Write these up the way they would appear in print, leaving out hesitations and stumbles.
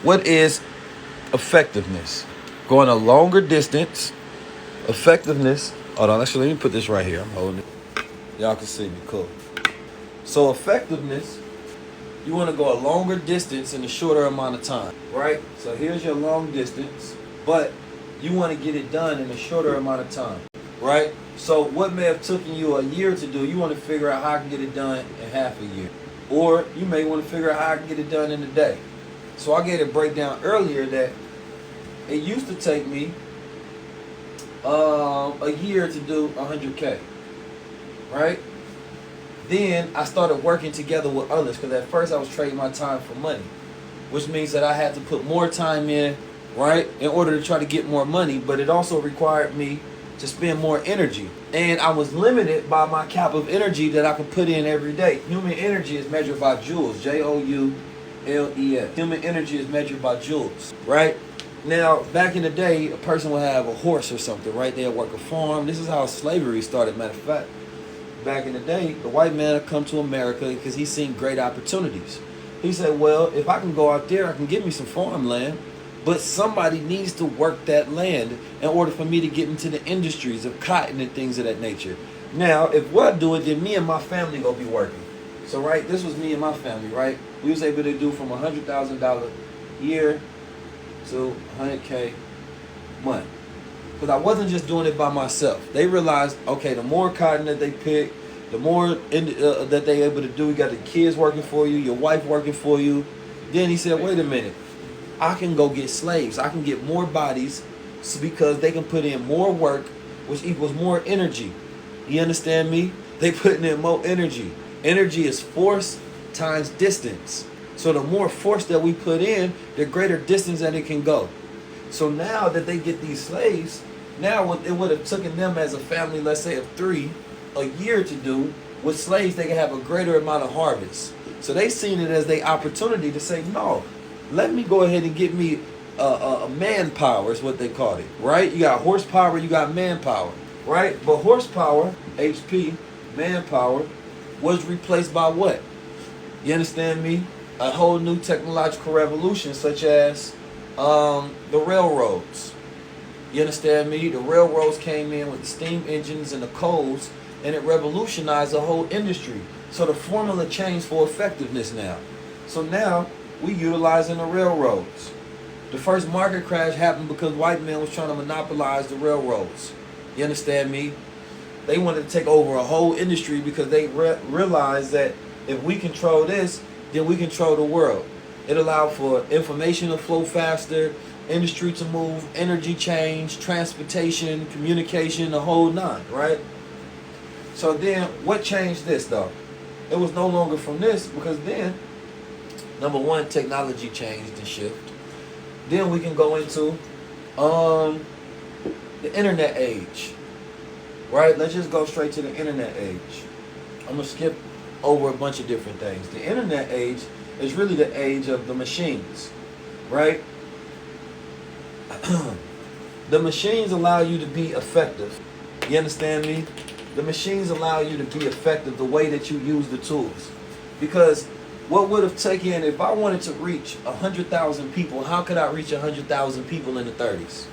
What is effectiveness? Going a longer distance. Effectiveness. Hold on, actually, let me put this right here. I'm holding it. Y'all can see me. Cool. So effectiveness, you want to go a longer distance in a shorter amount of time, right? So here's your long distance, but you want to get it done in a shorter amount of time, right? So what may have taken you a year to do, you want to figure out how I can get it done in half a year. Or you may want to figure out how I can get it done in a day. So I gave a breakdown earlier that it used to take me a year to do 100K, right? Then I started working together with others because at first I was trading my time for money, which means that I had to put more time in, right, in order to try to get more money. But it also required me to spend more energy. And I was limited by my cap of energy that I could put in every day. Human energy is measured by joules, Joules. Human energy is measured by joules, right? Now, back in the day, a person would have a horse or something, right? They'd work a farm. This is how slavery started, matter of fact. Back in the day, the white man had come to America because he's seen great opportunities. He said, well, if I can go out there, I can get me some farmland, but somebody needs to work that land in order for me to get into the industries of cotton and things of that nature. Now, if what I do it, then me and my family go be working. So, right, this was me and my family, right? We was able to do from $100,000 year to 100K month. Because I wasn't just doing it by myself. They realized, okay, the more cotton that they pick, the more that they able to do. You got the kids working for you, your wife working for you. Then he said, wait a minute. I can go get slaves. I can get more bodies because they can put in more work, which equals more energy. You understand me? They putting in more energy. Energy is force times distance. So the more force that we put in, the greater distance that it can go. So now that they get these slaves, now what it would have taken them as a family, let's say of 3, a year to do, with slaves they can have a greater amount of harvest. So they seen it as their opportunity to say, no, let me go ahead and get me a manpower is what they called it, right? You got horsepower, you got manpower, right? But horsepower, HP, manpower, was replaced by what? You understand me? A whole new technological revolution such as the railroads. You understand me? The railroads came in with the steam engines and the coals, and it revolutionized the whole industry. So the formula changed for effectiveness now. So now we utilizing the railroads. The first market crash happened because white men was trying to monopolize the railroads. You understand me? They wanted to take over a whole industry because they realized that if we control this, then we control the world. It allowed for information to flow faster, industry to move, energy change, transportation, communication, the whole nine, right? So then, what changed this though? It was no longer from this because then, number one, technology changed and shifted. Then we can go into the internet age, right? Let's just go straight to the internet age. I'm gonna skip over a bunch of different things. The internet age is really the age of the machines, right? The machines allow you to be effective. You understand me? The machines allow you to be effective the way that you use the tools. Because what would have taken, if I wanted to reach 100,000 people, how could I reach 100,000 people in the 30s?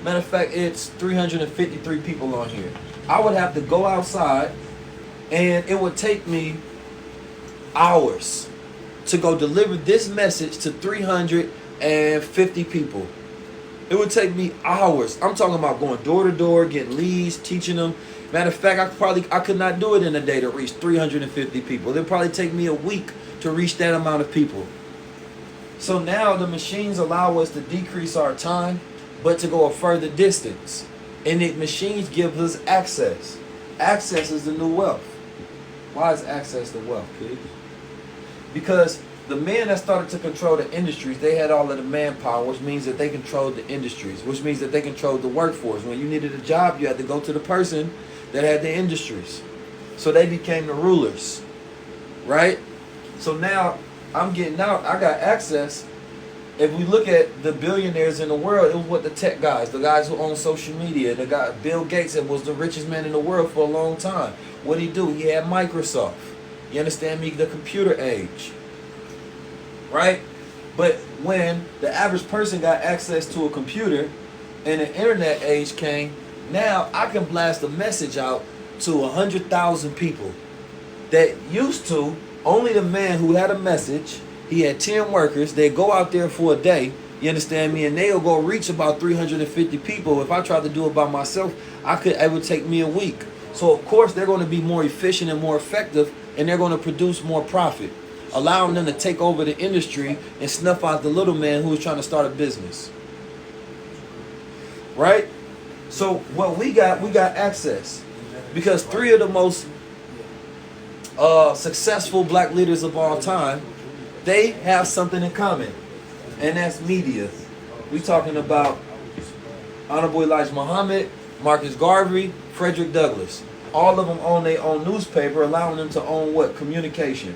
Matter of fact, it's 353 people on here. I would have to go outside and it would take me hours to go deliver this message to 350 people. It would take me hours. I'm talking about going door to door, getting leads, teaching them. Matter of fact, I could not do it in a day to reach 350 people. It'd probably take me a week to reach that amount of people. So now the machines allow us to decrease our time, but to go a further distance. And the machines give us access. Access is the new wealth. Why is access the wealth, kids? Because the men that started to control the industries, they had all of the manpower, which means that they controlled the industries, which means that they controlled the workforce. When you needed a job, you had to go to the person that had the industries. So they became the rulers, right? So now I'm getting out, I got access. If we look at the billionaires in the world, it was what the tech guys, the guys who own social media, the guy, Bill Gates, that was the richest man in the world for a long time. What did he do? He had Microsoft. You understand me? The computer age. right? But when the average person got access to a computer and the internet age came, now I can blast a message out to 100,000 people that used to, only the man who had a message, he had 10 workers, they go out there for a day, you understand me, and they'll go reach about 350 people. If I tried to do it by myself, it would take me a week. So of course they're going to be more efficient and more effective, and they're going to produce more profit, allowing them to take over the industry and snuff out the little man who's trying to start a business. Right? So what we got access. Because 3 of the most successful black leaders of all time, they have something in common, and that's media. We talking about Honorable Elijah Muhammad, Marcus Garvey, Frederick Douglass. All of them own their own newspaper, allowing them to own what? Communication.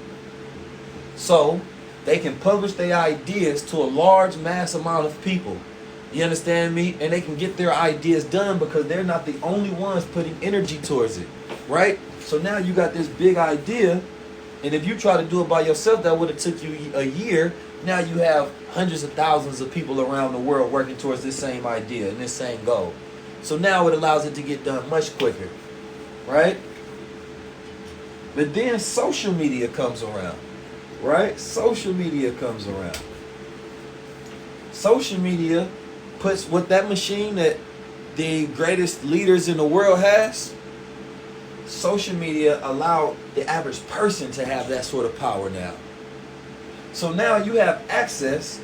So they can publish their ideas to a large mass amount of people. You understand me? And they can get their ideas done because they're not the only ones putting energy towards it, right? So now you got this big idea, and if you try to do it by yourself, that would have took you a year. Now you have hundreds of thousands of people around the world working towards this same idea and this same goal. So now it allows it to get done much quicker, right? But then social media comes around, right? Social media comes around. Social media puts what that machine that the greatest leaders in the world has, social media allow the average person to have that sort of power now. So now you have access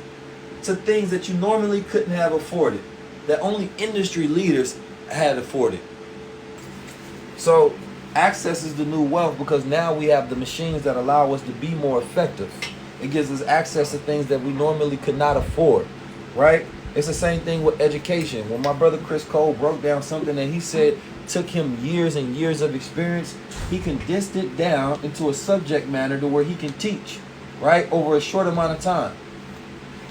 to things that you normally couldn't have afforded, that only industry leaders had afforded. So access is the new wealth, because now we have the machines that allow us to be more effective. It gives us access to things that we normally could not afford, right? It's the same thing with education. When my brother Chris Cole broke down something that he said took him years and years of experience, he condensed it down into a subject matter to where he can teach, right, over a short amount of time.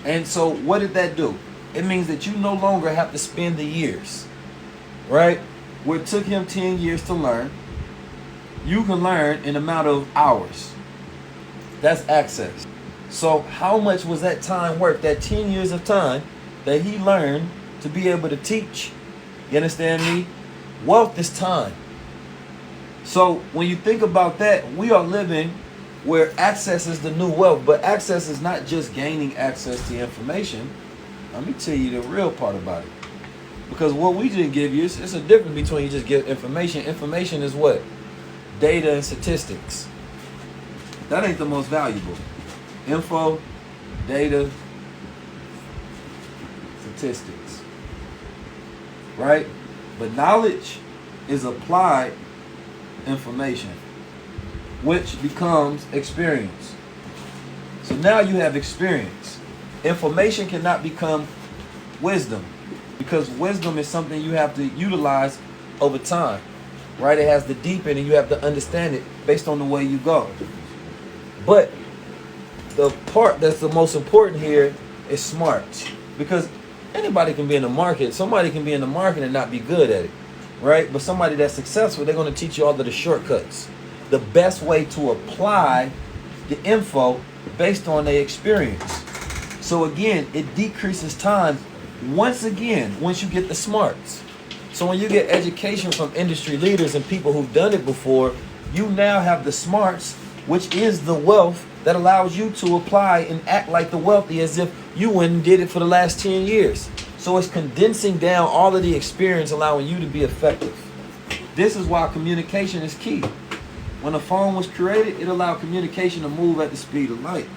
And so what did that do? It means that you no longer have to spend the years, right? Where it took him 10 years to learn, you can learn in a matter of hours. That's access. So how much was that time worth, that 10 years of time that he learned to be able to teach? You understand me? Wealth is time. So when you think about that, we are living where access is the new wealth. But access is not just gaining access to information. Let me tell you the real part about it. Because what we just give you, it's a difference between you just give information. Information is what? Data and statistics. That ain't the most valuable. Info, data, statistics. Right? But knowledge is applied information, which becomes experience. So now you have experience. Information cannot become wisdom, because wisdom is something you have to utilize over time, right? It has to deepen, and you have to understand it based on the way you go. But the part that's the most important here is smart, because anybody can be in the market. Somebody can be in the market and not be good at it, right? But somebody that's successful, they're going to teach you all of the shortcuts, the best way to apply the info based on their experience. So again, it decreases time once you get the smarts. So when you get education from industry leaders and people who've done it before, you now have the smarts, which is the wealth that allows you to apply and act like the wealthy as if you went and did it for the last 10 years. So it's condensing down all of the experience, allowing you to be effective. This is why communication is key. When the phone was created, it allowed communication to move at the speed of light.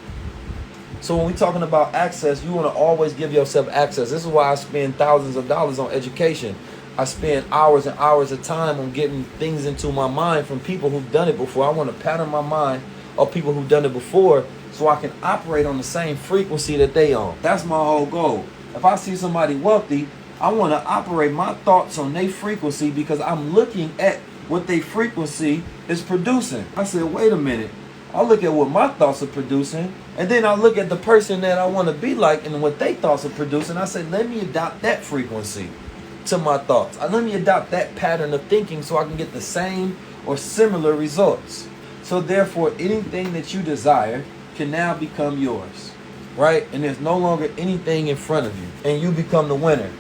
So when we're talking about access, you want to always give yourself access. This is why I spend thousands of dollars on education. I spend hours and hours of time on getting things into my mind from people who've done it before. I want to pattern my mind of people who've done it before so I can operate on the same frequency that they on. That's my whole goal. If I see somebody wealthy, I want to operate my thoughts on their frequency, because I'm looking at what their frequency is producing. I said, wait a minute. I'll look at what my thoughts are producing, and then I'll look at the person that I want to be like and what they thoughts are producing. I said, let me adopt that frequency to my thoughts. Let me adopt that pattern of thinking so I can get the same or similar results. So therefore, anything that you desire can now become yours. right? And there's no longer anything in front of you, and you become the winner.